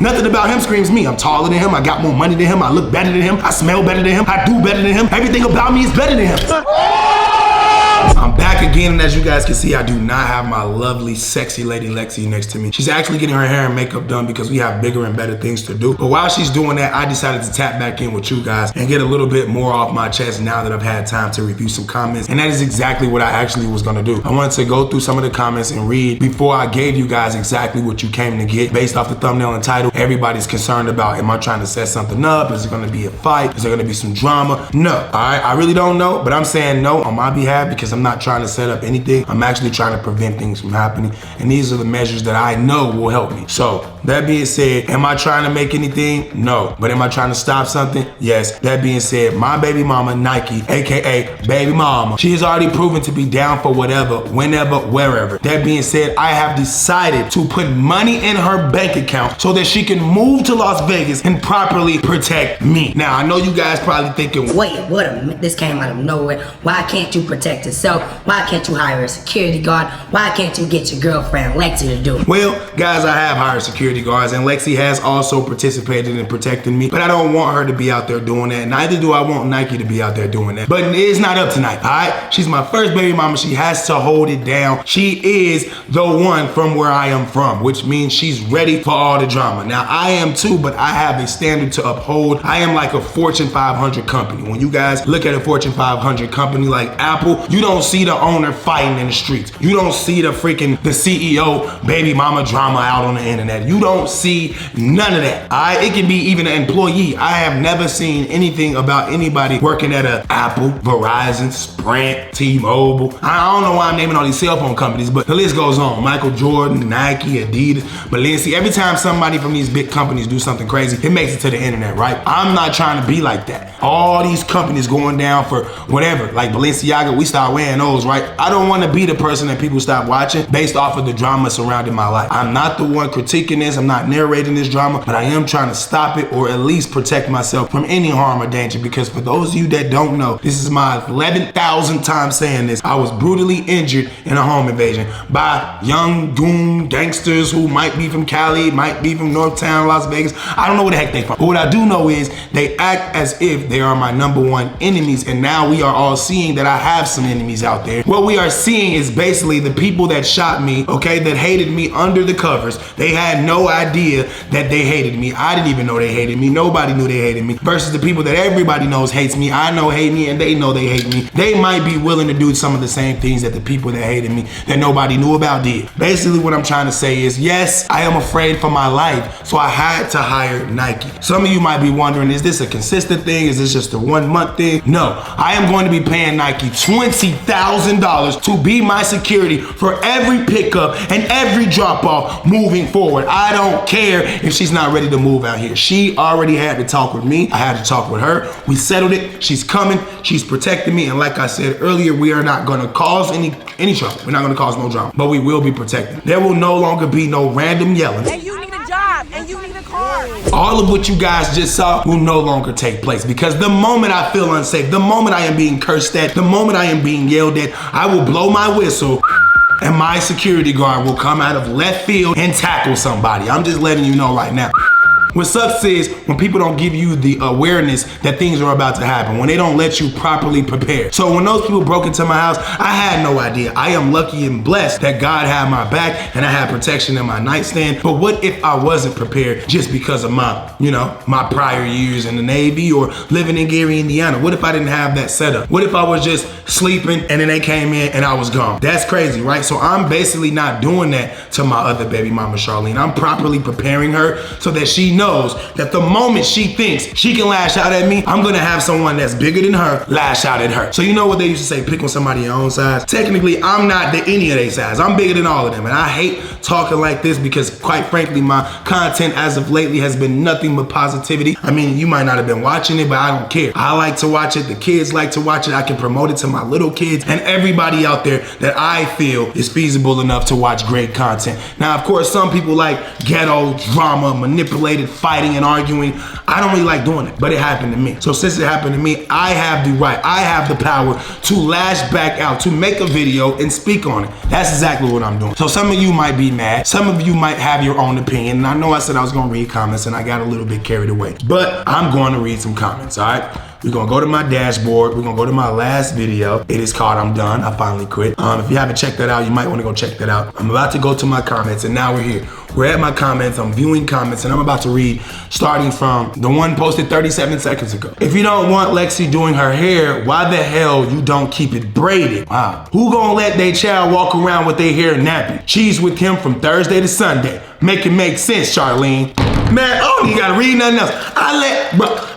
Nothing about him screams me. I'm taller than him, I got more money than him, I look better than him, I smell better than him, I do better than him. Everything about me is better than him. I'm back again, and as you guys can see, I do not have my lovely, sexy lady Lexi next to me. She's actually getting her hair and makeup done because we have bigger and better things to do. But while she's doing that, I decided to tap back in with you guys and get a little bit more off my chest now that I've had time to review some comments. And that is exactly what I actually was gonna do. I wanted to go through some of the comments and read before I gave you guys exactly what you came to get based off the thumbnail and title. Everybody's concerned about, am I trying to set something up? Is it gonna be a fight? Is there gonna be some drama? No, all right, I really don't know, but I'm saying no on my behalf because I'm not trying to set up anything. I'm actually trying to prevent things from happening, and these are the measures that I know will help me. So that being said, am I trying to make anything? No. But am I trying to stop something? Yes. That being said, my baby mama Nike, aka baby mama, she has already proven to be down for whatever, whenever, wherever. That being said, I have decided to put money in her bank account so that she can move to Las Vegas and properly protect me. Now I know you guys probably thinking, wait, this came out of nowhere. Why can't you protect yourself? Why can't you hire a security guard? Why can't you get your girlfriend Lexi to do it? Well, guys, I have hired security guards, and Lexi has also participated in protecting me, but I don't want her to be out there doing that. Neither do I want Nike to be out there doing that. But it's not up tonight, all right? She's my first baby mama. She has to hold it down. She is the one from where I am from, which means she's ready for all the drama. Now, I am too, but I have a standard to uphold. I am like a Fortune 500 company. When you guys look at a Fortune 500 company like Apple, you don't see the owner fighting in the streets. You don't see the CEO baby mama drama out on the internet. You don't see none of that. It can be even an employee. I have never seen anything about anybody working at a Apple, Verizon, Sprint, T-Mobile. I don't know why I'm naming all these cell phone companies, but the list goes on. Michael Jordan, Nike, Adidas, Balenciaga. Every time somebody from these big companies do something crazy, it makes it to the internet, right? I'm not trying to be like that. All these companies going down for whatever, like Balenciaga, we start wearing those, right? I don't want to be the person that people stop watching based off of the drama surrounding my life. I'm not the one critiquing this. I'm not narrating this drama, but I am trying to stop it or at least protect myself from any harm or danger, because for those of you that don't know, this is my 11,000th time saying this. I was brutally injured in a home invasion by young goon gangsters who might be from Cali, might be from Northtown, Las Vegas. I don't know where the heck they from. But what I do know is they act as if they are my number one enemies, and now we are all seeing that I have some enemies out there. What we are seeing is basically the people that shot me, okay, that hated me under the covers. They had no idea that they hated me. I didn't even know they hated me. Nobody knew they hated me. Versus the people that everybody knows hates me. I know hate me, and they know they hate me. They might be willing to do some of the same things that the people that hated me that nobody knew about did. Basically what I'm trying to say is, yes, I am afraid for my life, so I had to hire Nike. Some of you might be wondering, is this a consistent thing? Is this just a 1 month thing? No, I am going to be paying Nike $20,000 to be my security for every pickup and every drop off moving forward. I don't care if she's not ready to move out here. She already had to talk with me. I had to talk with her. We settled it. She's coming. She's protecting me. And like I said earlier, we are not going to cause any trouble. We're not going to cause no drama, but we will be protected. There will no longer be no random yelling. And you need a job, and you need a car. All of what you guys just saw will no longer take place, because the moment I feel unsafe, the moment I am being cursed at, the moment I am being yelled at, I will blow my whistle and my security guard will come out of left field and tackle somebody. I'm just letting you know right now. What sucks is when people don't give you the awareness that things are about to happen, when they don't let you properly prepare. So when those people broke into my house, I had no idea. I am lucky and blessed that God had my back and I had protection in my nightstand. But what if I wasn't prepared just because of my, my prior years in the Navy or living in Gary, Indiana? What if I didn't have that setup? What if I was just sleeping and then they came in and I was gone? That's crazy, right? So I'm basically not doing that to my other baby mama, Charlene. I'm properly preparing her so that she knows that the moment she thinks she can lash out at me, I'm gonna have someone that's bigger than her lash out at her. So you know what they used to say, pick on somebody your own size? Technically, I'm not any of their size. I'm bigger than all of them. And I hate talking like this because quite frankly, my content as of lately has been nothing but positivity. I mean, you might not have been watching it, but I don't care. I like to watch it. The kids like to watch it. I can promote it to my little kids and everybody out there that I feel is feasible enough to watch great content. Now, of course, some people like ghetto, drama, manipulated fighting and arguing. I don't really like doing it, but it happened to me. So since it happened to me, I have the right, I have the power to lash back out, to make a video and speak on it. That's exactly what I'm doing. So some of you might be mad. Some of you might have your own opinion. And I know I said I was gonna read comments and I got a little bit carried away, but I'm going to read some comments, all right? We're gonna go to my dashboard. We're gonna go to my last video. It is called I'm Done, I Finally Quit. If you haven't checked that out, you might wanna go check that out. I'm about to go to my comments and now we're here. We're at my comments, I'm viewing comments and I'm about to read starting from the one posted 37 seconds ago. If you don't want Lexi doing her hair, why the hell you don't keep it braided? Wow. Who gonna let their child walk around with their hair nappy? She's with him from Thursday to Sunday. Make it make sense, Charlene. Man, oh, you gotta read nothing else.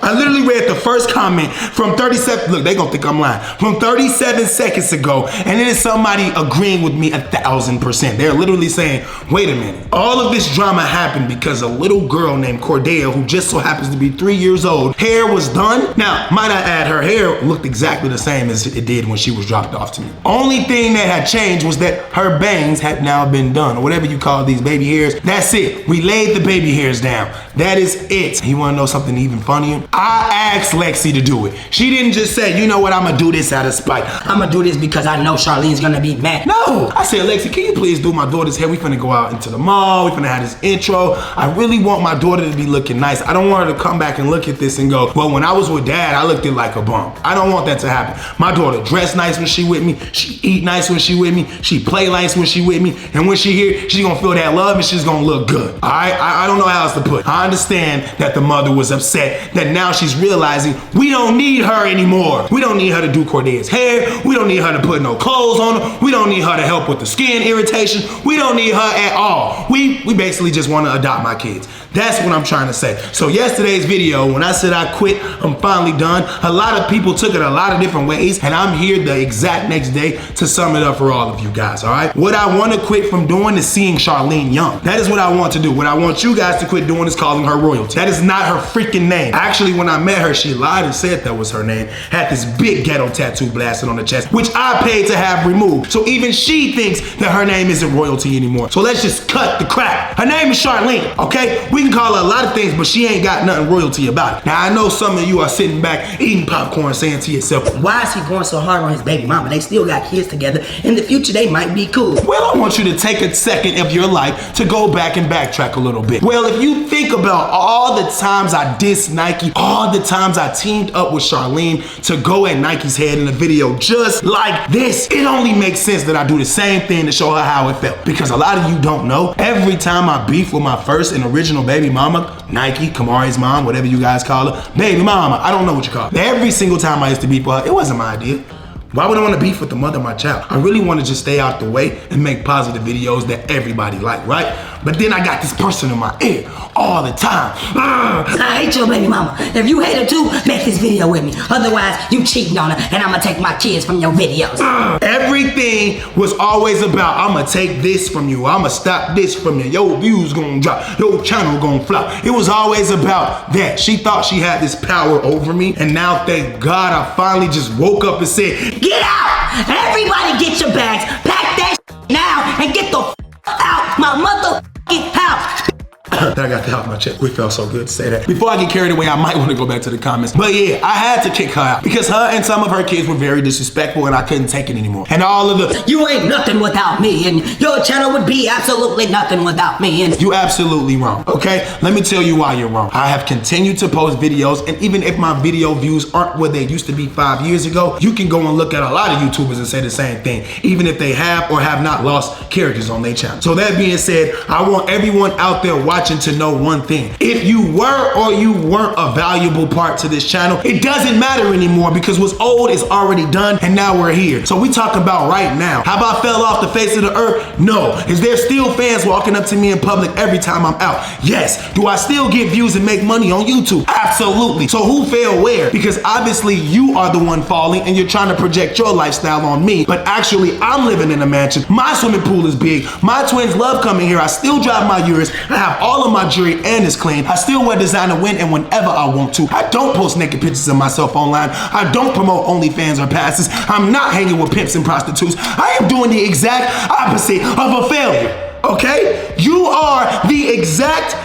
I literally read the first comment from 37, look, they gonna think I'm lying, from 37 seconds ago, and it is somebody agreeing with me 1,000%. They're literally saying, wait a minute, all of this drama happened because a little girl named Cordea, who just so happens to be 3 years old, hair was done. Now, might I add, her hair looked exactly the same as it did when she was dropped off to me. Only thing that had changed was that her bangs had now been done, or whatever you call these baby hairs. That's it, we laid the baby hairs down. That is it. You wanna know something even funnier? I asked Lexi to do it. She didn't just say, you know what, I'm gonna do this out of spite. I'm gonna do this because I know Charlene's gonna be mad. No, I said, Lexi, can you please do my daughter's hair? We finna go out into the mall, we finna have this intro. I really want my daughter to be looking nice. I don't want her to come back and look at this and go, well, when I was with dad, I looked it like a bum. I don't want that to happen. My daughter dress nice when she with me, she eat nice when she with me, she play nice when she with me, and when she here, she's gonna feel that love and she's gonna look good. All right, I don't know how else to put it. I understand that the mother was upset, that now she's realizing we don't need her anymore. We don't need her to do Cordea's hair. We don't need her to put no clothes on her. We don't need her to help with the skin irritation. We don't need her at all. We basically just want to adopt my kids. That's what I'm trying to say. So yesterday's video, when I said I quit, I'm finally done, a lot of people took it a lot of different ways, and I'm here the exact next day to sum it up for all of you guys, all right? What I want to quit from doing is seeing Charlene young. That is what I want to do. What I want you guys to quit doing is calling her royalty. That is not her freaking name. Actually, when I met her, she lied and said that was her name, had this big ghetto tattoo blasted on the chest, which I paid to have removed. So even she thinks that her name isn't royalty anymore. So let's just cut the crap. Her name is Charlene, okay? We can call her a lot of things, but she ain't got nothing royalty about it. Now, I know some of you are sitting back eating popcorn saying to yourself, why is he going so hard on his baby mama? They still got kids together. In the future, they might be cool. well, I want you to take a second of your life to go back and backtrack a little bit. Well, if you think about all the times I dissed Nike, all the times I teamed up with Charlene to go at Nike's head in a video just like this, it only makes sense that I do the same thing to show her how it felt. Because a lot of you don't know, every time I beef with my first and original baby mama, Nike, Kamari's mom, whatever you guys call her, baby mama, I don't know what you call her. Every single time I used to beef with her, it wasn't my idea. Why would I want to beef with the mother of my child? I really want to just stay out the way and make positive videos that everybody like, right? But then I got this person in my ear all the time. I hate your baby mama. If you hate her too, make this video with me. Otherwise, you cheating on her and I'm gonna take my kids from your videos. Everything was always about, I'm gonna take this from you. I'm gonna stop this from you. Your views gonna drop. Your channel gonna flop. It was always about that. She thought she had this power over me. And now, thank God, I finally just woke up and said, get out! Everybody get your bags. Pack that now and get the out my motherfucking house. that I got that out my chest. We felt so good to say that. Before I get carried away, I might want to go back to the comments. But yeah, I had to kick her out because her and some of her kids were very disrespectful and I couldn't take it anymore. And all of the, you ain't nothing without me and your channel would be absolutely nothing without me. And you absolutely wrong, okay? Let me tell you why you're wrong. I have continued to post videos, and even if my video views aren't where they used to be 5 years ago, you can go and look at a lot of YouTubers and say the same thing, even if they have or have not lost characters on their channel. So that being said, I want everyone out there watching to know one thing. If you were or you weren't a valuable part to this channel, it doesn't matter anymore because what's old is already done and now we're here. So we talk about right now. Have I fell off the face of the earth? No. Is there still fans walking up to me in public every time I'm out? Yes. Do I still get views and make money on YouTube? Absolutely. So who failed where? Because obviously you are the one falling and you're trying to project your lifestyle on me, but actually I'm living in a mansion. My swimming pool is big. My twins love coming here. I still drive my Urus. I have all of my jewelry and it's clean. I still wear designer when and whenever I want to. I don't post naked pictures of myself online. I don't promote OnlyFans or passes. I'm not hanging with pimps and prostitutes. I am doing the exact opposite of a failure, okay? You are the exact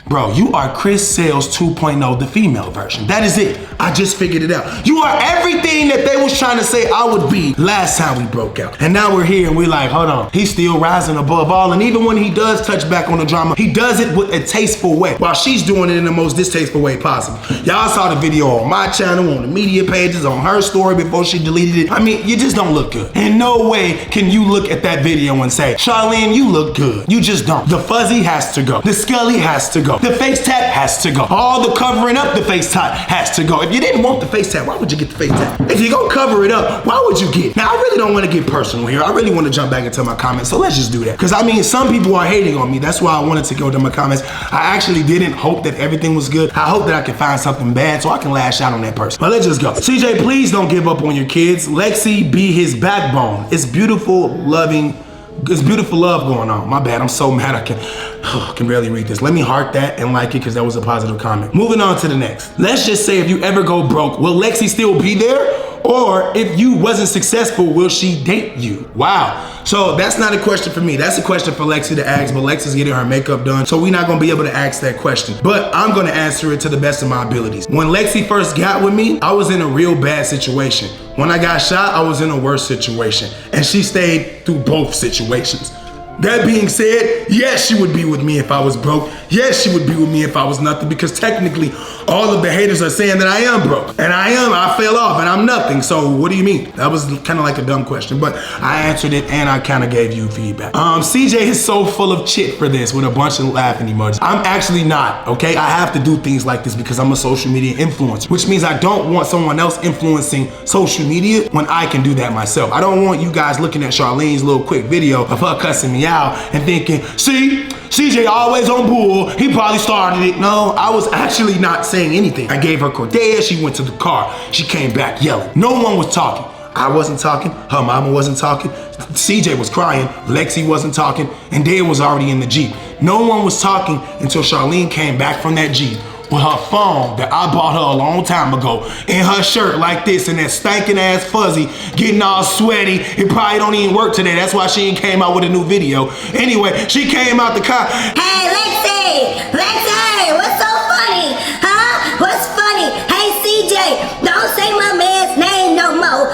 Bro, you are Chris Sails 2.0, the female version. That is it. I just figured it out. You are everything that they was trying to say I would be last time we broke out. And now we're here and we're like, hold on. He's still rising above all. And even when he does touch back on the drama, he does it with a tasteful way, while she's doing it in the most distasteful way possible. Y'all saw the video on my channel, on the media pages, on her story before she deleted it. I mean, you just don't look good. In no way can you look at that video and say, Charlene, you look good. You just don't. The fuzzy has to go. The skelly has to go. The face tat has to go. All the covering up the face tat has to go. If you didn't want the face tat, why would you get the face tat? If you go cover it up, why would you get it? Now, I really don't want to get personal here. I really want to jump back into my comments, so let's just do that. Because I mean, some people are hating on me. That's why I wanted to go to my comments. I actually didn't hope that everything was good. I hope that I can find something bad so I can lash out on that person. But let's just go. CJ, please don't give up on your kids. Lexi be his backbone. It's beautiful, loving. It's beautiful love going on. My bad, I'm so mad I can barely read this. Let me heart that and like it because that was a positive comment. Moving on to the next. Let's just say if you ever go broke, will Lexi still be there? Or if you wasn't successful, will she date you? Wow. So that's not a question for me. That's a question for Lexi to ask, but Lexi's getting her makeup done, so we're not gonna be able to ask that question. But I'm gonna answer it to the best of my abilities. When Lexi first got with me, I was in a real bad situation. When I got shot, I was in a worse situation. And she stayed through both situations. That being said, yes, she would be with me if I was broke. Yes, she would be with me if I was nothing, because technically all of the haters are saying that I am broke. And I fell off and I'm nothing. So what do you mean? That was kind of like a dumb question, but I answered it and I kind of gave you feedback. CJ is so full of shit for this with a bunch of laughing emojis. I'm actually not, okay? I have to do things like this because I'm a social media influencer, which means I don't want someone else influencing social media when I can do that myself. I don't want you guys looking at Charlene's little quick video of her cussing me out and thinking, see, CJ always on bull, he probably started it. No, I was actually not saying anything. I gave her Cordeas, she went to the car. She came back yelling. No one was talking. I wasn't talking, her mama wasn't talking, CJ was crying, Lexi wasn't talking, and Dad was already in the Jeep. No one was talking until Charlene came back from that Jeep with her phone that I bought her a long time ago, in her shirt like this, and that stinking ass fuzzy, getting all sweaty. It probably don't even work today. That's why she ain't came out with a new video. Anyway, she came out the car. Hey, Lexi! Lexi! What's so funny? Huh? What's funny? Hey, CJ, don't say my man's name no more.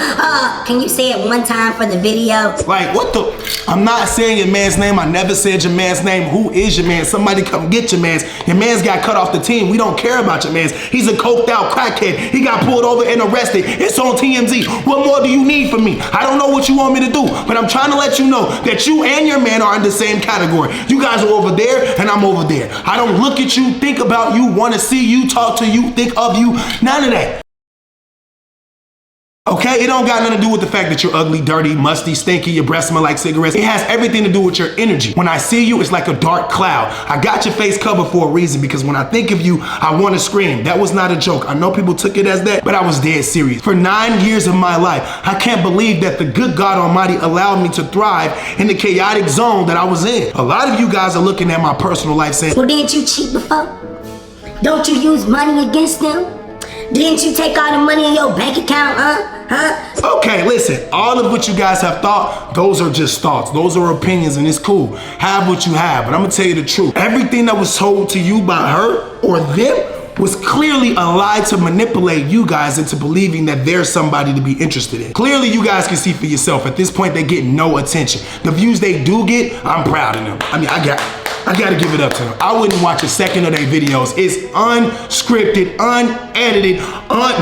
Can you say it one time for the video? Like, what the? I'm not saying your man's name. I never said your man's name. Who is your man? Somebody come get your man's. Your man's got cut off the team. We don't care about your man's. He's a coked out crackhead. He got pulled over and arrested. It's on TMZ. What more do you need from me? I don't know what you want me to do, but I'm trying to let you know that you and your man are in the same category. You guys are over there and I'm over there. I don't look at you, think about you, want to see you, talk to you, think of you. None of that. Okay, it don't got nothing to do with the fact that you're ugly, dirty, musty, stinky, your breath smell like cigarettes. It has everything to do with your energy. When I see you, it's like a dark cloud. I got your face covered for a reason, because when I think of you, I want to scream. That was not a joke. I know people took it as that, but I was dead serious. For 9 years of my life, I can't believe that the good God Almighty allowed me to thrive in the chaotic zone that I was in. A lot of you guys are looking at my personal life saying, well, didn't you cheat before? Don't you use money against them? Didn't you take all the money in your bank account, huh? Okay, listen, all of what you guys have thought, those are just thoughts. Those are opinions, and it's cool. Have what you have, but I'm gonna tell you the truth. Everything that was told to you by her or them was clearly a lie to manipulate you guys into believing that there's somebody to be interested in. Clearly, you guys can see for yourself. At this point, they get no attention. The views they do get, I'm proud of them. I mean, I gotta give it up to them. I wouldn't watch a second of their videos. It's unscripted, unedited,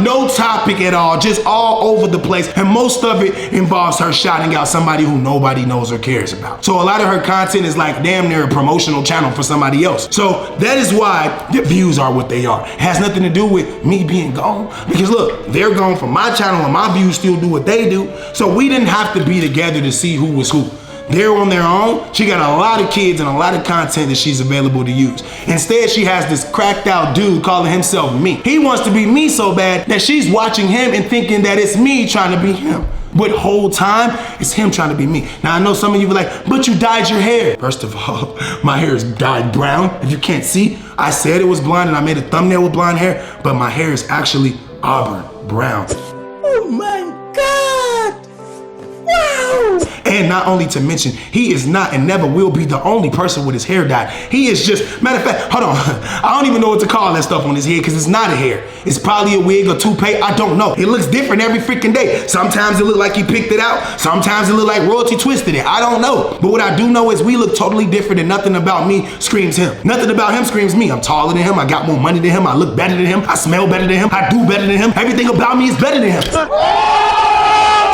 no topic at all, just all over the place. And most of it involves her shouting out somebody who nobody knows or cares about. So a lot of her content is like damn near a promotional channel for somebody else. So that is why the views are what they are. It has nothing to do with me being gone. Because look, they're gone from my channel and my views still do what they do. So we didn't have to be together to see who was who. They're on their own. She got a lot of kids and a lot of content that she's available to use. Instead, she has this cracked out dude calling himself me. He wants to be me so bad that she's watching him and thinking that it's me trying to be him. But whole time, it's him trying to be me. Now, I know some of you were like, but you dyed your hair. First of all, my hair is dyed brown. If you can't see, I said it was blonde and I made a thumbnail with blonde hair, but my hair is actually auburn brown. Oh my God. Wow. And not only to mention, he is not and never will be the only person with his hair dyed. He is just, matter of fact, hold on. I don't even know what to call that stuff on his head because it's not a hair. It's probably a wig or toupee. I don't know. It looks different every freaking day. Sometimes it look like he picked it out. Sometimes it look like royalty twisted it. I don't know. But what I do know is we look totally different and nothing about me screams him. Nothing about him screams me. I'm taller than him. I got more money than him. I look better than him. I smell better than him. I do better than him. Everything about me is better than him.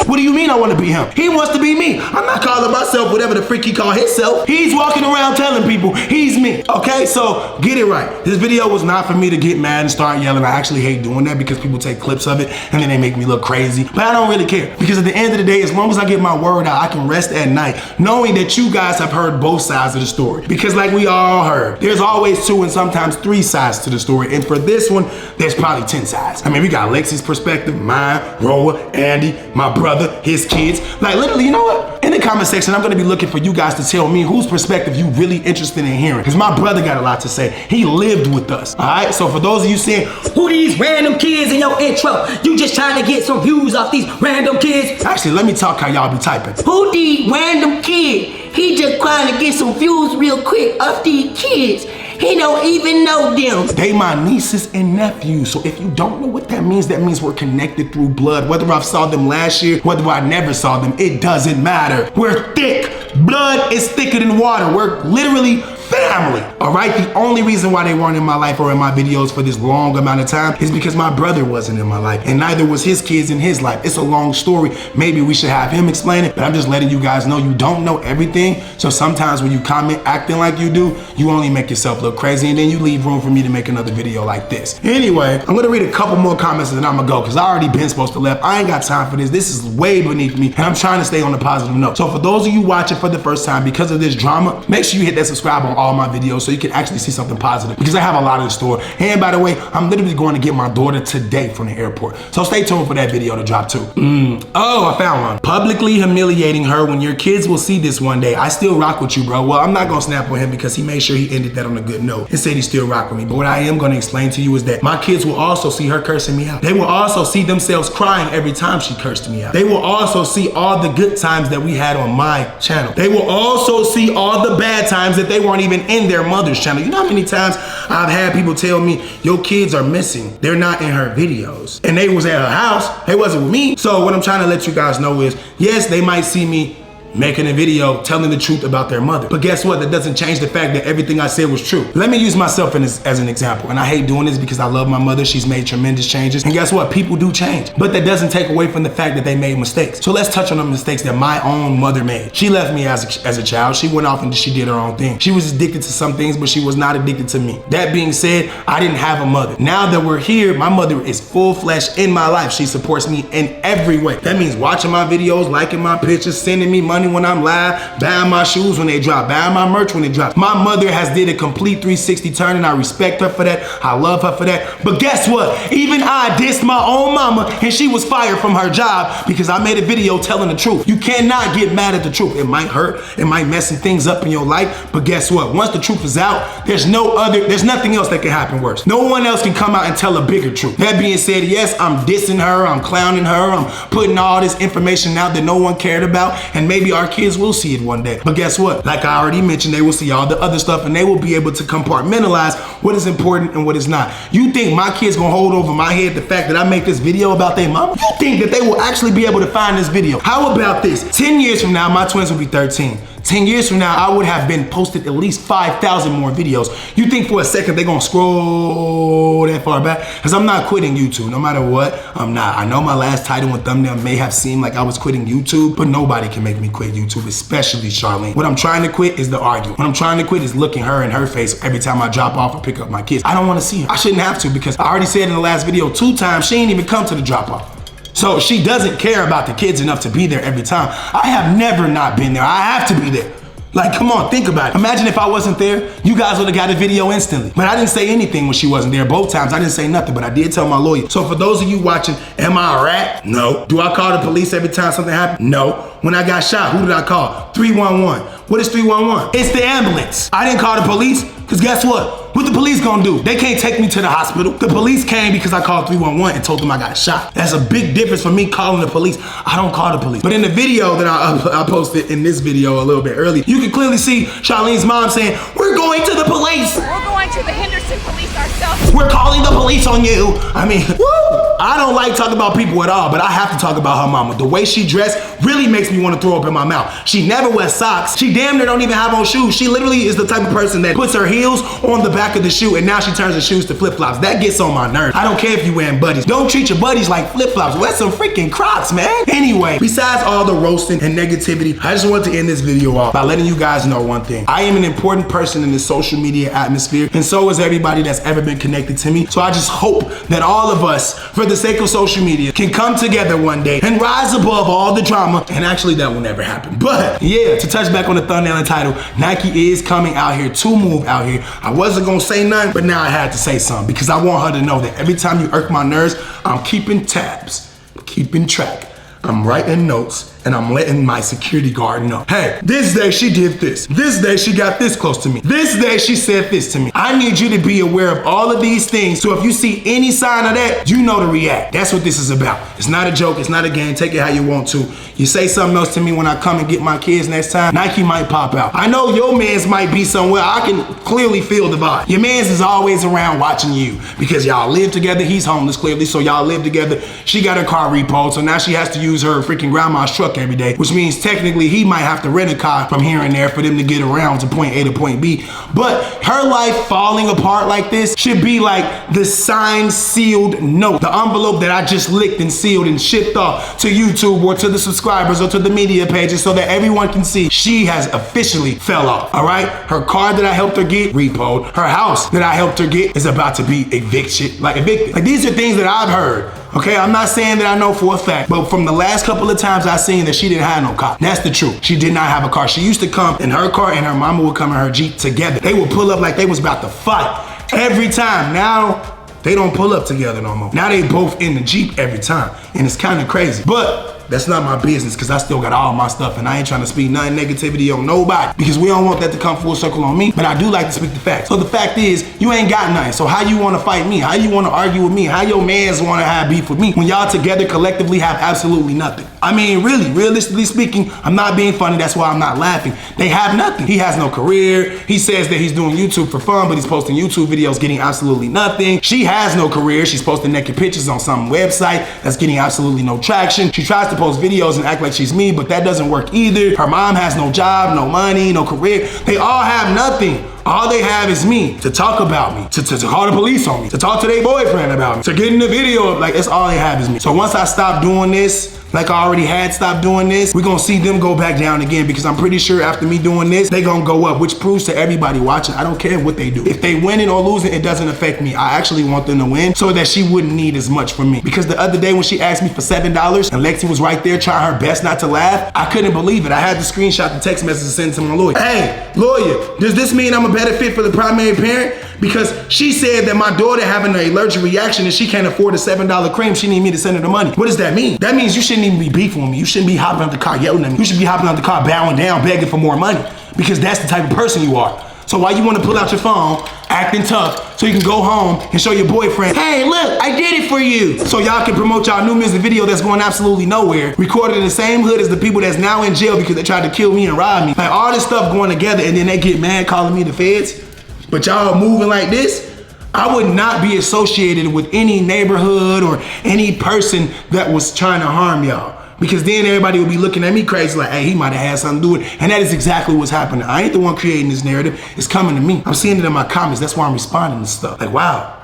What do you mean I want to be him? He wants to be me. I'm not calling myself whatever the freak he call himself. He's walking around telling people he's me. Okay, so get it right. This video was not for me to get mad and start yelling. I actually hate doing that because people take clips of it and then they make me look crazy. But I don't really care because at the end of the day, as long as I get my word out, I can rest at night knowing that you guys have heard both sides of the story. Because like we all heard, there's always 2 and sometimes 3 sides to the story. And for this one, there's probably 10 sides. I mean, we got Lexi's perspective, mine, Roa, Andy, my brother, his kids. Like literally, you know what? In the comment section, I'm gonna be looking for you guys to tell me whose perspective you really interested in hearing. Because my brother got a lot to say. He lived with us. Alright? So for those of you saying, who these random kids in your intro? You just trying to get some views off these random kids? actually, let me talk how y'all be typing. Who these random kid? He just trying to get some views real quick off these kids. He don't even know them. They my nieces and nephews. So if you don't know what that means we're connected through blood. Whether I saw them last year, whether I never saw them, it doesn't matter. We're thick. Blood is thicker than water. We're literally family. All right, the only reason why they weren't in my life or in my videos for this long amount of time is because my brother wasn't in my life and neither was his kids in his life. It's a long story. Maybe we should have him explain it, but I'm just letting you guys know you don't know everything. So sometimes when you comment acting like you do, you only make yourself look crazy and then you leave room for me to make another video like this. Anyway, I'm gonna read a couple more comments and then I'm gonna go because I already been supposed to left. I ain't got time for this. This is way beneath me and I'm trying to stay on a positive note. So for those of you watching for the first time because of this drama, make sure you hit that subscribe on all my videos so you can actually see something positive because I have a lot in store. And by the way, I'm literally going to get my daughter today from the airport. So stay tuned for that video to drop too. Oh, I found one. Publicly humiliating her when your kids will see this one day. I still rock with you, bro. Well, I'm not going to snap on him because he made sure he ended that on a good note and said he still rock with me. But what I am going to explain to you is that my kids will also see her cursing me out. They will also see themselves crying every time she cursed me out. They will also see all the good times that we had on my channel. They will also see all the bad times that they weren't even in their mother's channel. You know how many times I've had people tell me, your kids are missing. They're not in her videos. And they was at her house. They wasn't with me. So what I'm trying to let you guys know is, yes, they might see me making a video telling the truth about their mother. But guess what? That doesn't change the fact that everything I said was true. Let me use myself as an example. And I hate doing this because I love my mother. She's made tremendous changes. And guess what? People do change. But that doesn't take away from the fact that they made mistakes. So let's touch on the mistakes that my own mother made. She left me as a child. She went off and she did her own thing. She was addicted to some things, but she was not addicted to me. That being said, I didn't have a mother. Now that we're here, my mother is full flesh in my life. She supports me in every way. That means watching my videos, liking my pictures, sending me money when I'm live, buying my shoes when they drop, buying my merch when it drops. My mother has did a complete 360 turn and I respect her for that. I love her for that. But guess what? Even I dissed my own mama and she was fired from her job because I made a video telling the truth. You cannot get mad at the truth. It might hurt, it might mess some things up in your life, but guess what? Once the truth is out, there's nothing else that can happen worse. No one else can come out and tell a bigger truth. That being said, yes, I'm dissing her, I'm clowning her, I'm putting all this information out that no one cared about, and maybe our kids will see it one day. But guess what? Like I already mentioned, they will see all the other stuff and they will be able to compartmentalize what is important and what is not. You think my kids gonna hold over my head the fact that I make this video about their mama? You think that they will actually be able to find this video? How about this? 10 years from now, my twins will be 13. 10 years from now, I would have been posted at least 5,000 more videos. You think for a second they're gonna scroll that far back? Because I'm not quitting YouTube, no matter what, I'm not. I know my last title and thumbnail may have seemed like I was quitting YouTube, but nobody can make me quit YouTube, especially Charlene. What I'm trying to quit is the argument. What I'm trying to quit is looking her in her face every time I drop off or pick up my kids. I don't wanna see her. I shouldn't have to because I already said in the last video 2 times, she ain't even come to the drop off. So she doesn't care about the kids enough to be there every time. I have never not been there. I have to be there. Like, come on, think about it. Imagine if I wasn't there, you guys would have got a video instantly. But I didn't say anything when she wasn't there. Both times, I didn't say nothing, but I did tell my lawyer. So for those of you watching, am I a rat? No. Do I call the police every time something happens? No. When I got shot, who did I call? 311. What is 311? It's the ambulance. I didn't call the police. Because guess what? What the police gonna do? They can't take me to the hospital. The police came because I called 311 and told them I got shot. That's a big difference from me calling the police. I don't call the police. But in the video that I posted in this video a little bit earlier, you can clearly see Charlene's mom saying, we're going to the police. We're going to the Henderson police ourselves. We're calling the police on you. I mean, woo! I don't like talking about people at all, but I have to talk about her mama. The way she dressed really makes me want to throw up in my mouth. She never wears socks. She damn near don't even have on shoes. She literally is the type of person that puts her heels on the back of the shoe and now she turns her shoes to flip-flops. That gets on my nerves. I don't care if you wearing buddies. Don't treat your buddies like flip-flops. Wear some freaking Crocs, man. Anyway, besides all the roasting and negativity, I just want to end this video off by letting you guys know one thing. I am an important person in the social media atmosphere, and so is everybody that's ever been connected to me. So I just hope that all of us, for the sake of social media, can come together one day and rise above all the drama. And actually, that will never happen. But yeah, to touch back on the thumbnail and title, Nike is coming out here to move out here. I wasn't gonna say nothing, but now I had to say something because I want her to know that every time you irk my nerves, I'm keeping tabs, keeping track. I'm writing notes and I'm letting my security guard know. Hey, this day she did this. This day she got this close to me. This day she said this to me. I need you to be aware of all of these things. So if you see any sign of that, you know to react. That's what this is about. It's not a joke. It's not a game. Take it how you want to. You say something else to me when I come and get my kids next time, Nike might pop out. I know your mans might be somewhere. I can clearly feel the vibe. Your mans is always around watching you because y'all live together. He's homeless clearly, so y'all live together. She got her car repoed, so now she has to use her freaking grandma's truck every day, which means technically he might have to rent a car from here and there for them to get around to point A to point B. But her life falling apart like this should be like the signed, sealed note, the envelope that I just licked and sealed and shipped off to YouTube or to the subscribers or to the media pages so that everyone can see she has officially fell off, all right? Her car that I helped her get, repoed. Her house that I helped her get is about to be evicted. Like these are things that I've heard. Okay, I'm not saying that I know for a fact, but from the last couple of times I seen that she didn't have no car. That's the truth. She did not have a car. She used to come in her car and her mama would come in her Jeep together. They would pull up like they was about to fight every time. Now, they don't pull up together no more. Now they both in the Jeep every time, and it's kind of crazy. But that's not my business because I still got all my stuff and I ain't trying to speak nothing negativity on nobody because we don't want that to come full circle on me, but I do like to speak the facts. So the fact is, you ain't got nothing. So how you want to fight me? How you want to argue with me? How your mans want to have beef with me when y'all together collectively have absolutely nothing? I mean, really, realistically speaking, I'm not being funny. That's why I'm not laughing. They have nothing. He has no career. He says that he's doing YouTube for fun, but he's posting YouTube videos getting absolutely nothing. She has no career. She's posting naked pictures on some website that's getting absolutely no traction. She tries to post videos and act like she's me, but that doesn't work either. Her mom has no job, no money, no career. They all have nothing. All they have is me to talk about me, to call the police on me, to talk to their boyfriend about me, to get in the video. Like, that's all they have is me. So once I stop doing this, like I already had stopped doing this, we're gonna see them go back down again because I'm pretty sure after me doing this, they gonna go up, which proves to everybody watching, I don't care what they do. If they winning or losing, it doesn't affect me. I actually want them to win so that she wouldn't need as much from me. Because the other day when she asked me for $7 and Lexi was right there trying her best not to laugh, I couldn't believe it. I had to screenshot the text message and send it to my lawyer. Hey, lawyer, does this mean I'm a better fit for the primary parent? Because she said that my daughter having an allergic reaction and she can't afford a $7 cream, she need me to send her the money. What does that mean? That means you shouldn't even be beefing with me. You shouldn't be hopping out the car yelling at me. You should be hopping out the car bowing down, begging for more money because that's the type of person you are. So why you want to pull out your phone, acting tough, so you can go home and show your boyfriend, hey, look, I did it for you. So y'all can promote y'all new music video that's going absolutely nowhere, recorded in the same hood as the people that's now in jail because they tried to kill me and rob me. Like all this stuff going together and then they get mad calling me the feds. But y'all moving like this, I would not be associated with any neighborhood or any person that was trying to harm y'all. Because then everybody would be looking at me crazy like, hey, he might have had something to do with it. And that is exactly what's happening. I ain't the one creating this narrative. It's coming to me. I'm seeing it in my comments. That's why I'm responding to stuff. Like, wow,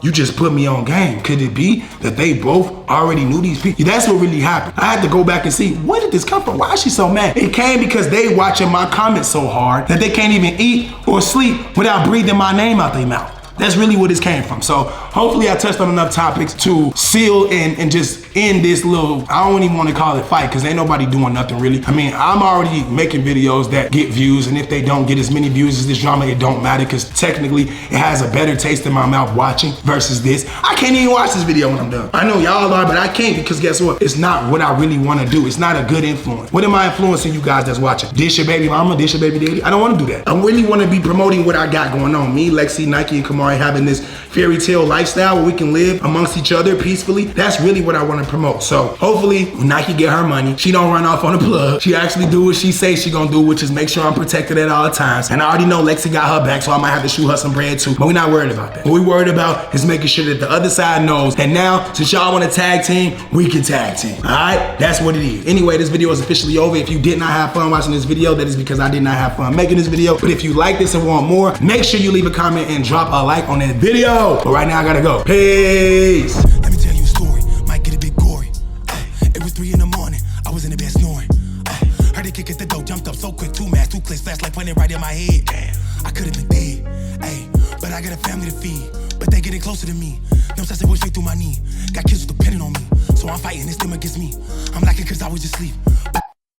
you just put me on game. Could it be that they both already knew these people? That's what really happened. I had to go back and see, where did this come from? Why is she so mad? It came because they watching my comments so hard that they can't even eat or sleep without breathing my name out their mouth. That's really where this came from. So hopefully I touched on enough topics to seal and just end this little, I don't even want to call it fight, because ain't nobody doing nothing really. I mean, I'm already making videos that get views, and if they don't get as many views as this drama, it don't matter, because technically it has a better taste in my mouth watching versus this. I can't even watch this video when I'm done. I know y'all are, but I can't, because guess what? It's not what I really want to do. It's not a good influence. What am I influencing you guys that's watching? This your baby mama? This your baby daddy? I don't want to do that. I really want to be promoting what I got going on. Me, Lexi, Nike, and Kamari having this fairy tale lifestyle where we can live amongst each other peacefully. That's really what I want to promote. So hopefully when Nike get her money, she don't run off on the plug. She actually do what she say she gonna do, which is make sure I'm protected at all times. And I already know Lexi got her back, so I might have to shoot her some bread too. But we're not worried about that. What we worried about is making sure that the other side knows that now, since y'all want to tag team, we can tag team. All right? That's what it is. Anyway, this video is officially over. If you did not have fun watching this video, that is because I did not have fun making this video. But if you like this and want more, make sure you leave a comment and drop a like on that video. But right now I gotta go. Peace. Let me tell you a story, might get a bit gory. It was 3 in the morning, I was in the bed snoring. Heard it kick at the door, jumped up so quick, 2 mags, 2 clicks, flashlight pointing right in my head. Damn, I could've been dead, ayy, but I got a family to feed. But they getting closer to me, them shots that went straight through my knee. Got kids depending on me, so I'm fighting, it's them against me. I'm lacking cause I was just asleep.